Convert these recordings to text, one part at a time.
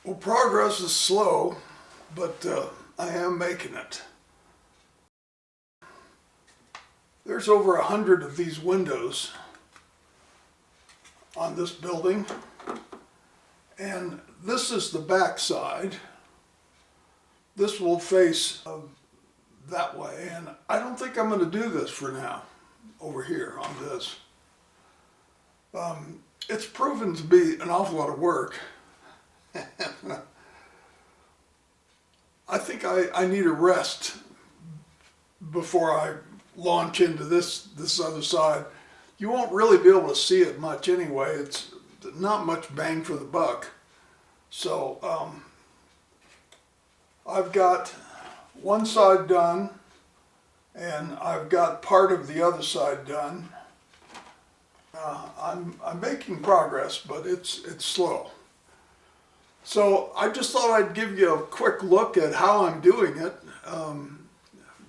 Well, progress is slow, but I am making it. There's over 100 of these windows on this building, and this is the back side. This will face that way, and I don't think I'm going to do this for now, over here on this. It's proven to be an awful lot of work. I think I need a rest before I launch into this other side. You won't really be able to see it much anyway. It's not much bang for the buck. So I've got one side done, and I've got part of the other side done. I'm making progress, but it's slow. So I just thought I'd give you a quick look at how I'm doing it.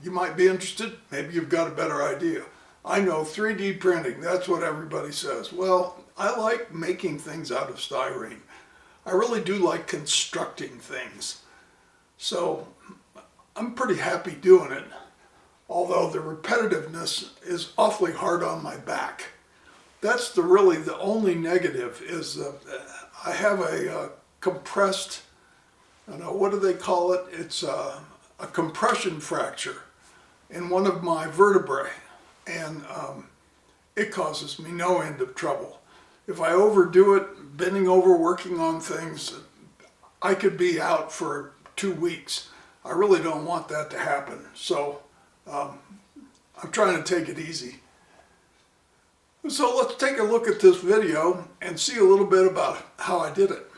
You might be interested. Maybe you've got a better idea. I know 3D printing, that's what everybody says. Well, I like making things out of styrene. I really do like constructing things. So I'm pretty happy doing it, although the repetitiveness is awfully hard on my back. That's really the only negative, is that I have a compressed, I don't know, what do they call it? It's a compression fracture in one of my vertebrae, and it causes me no end of trouble. If I overdo it, bending over, working on things, I could be out for 2 weeks. I really don't want that to happen, so I'm trying to take it easy. So let's take a look at this video and see a little bit about how I did it.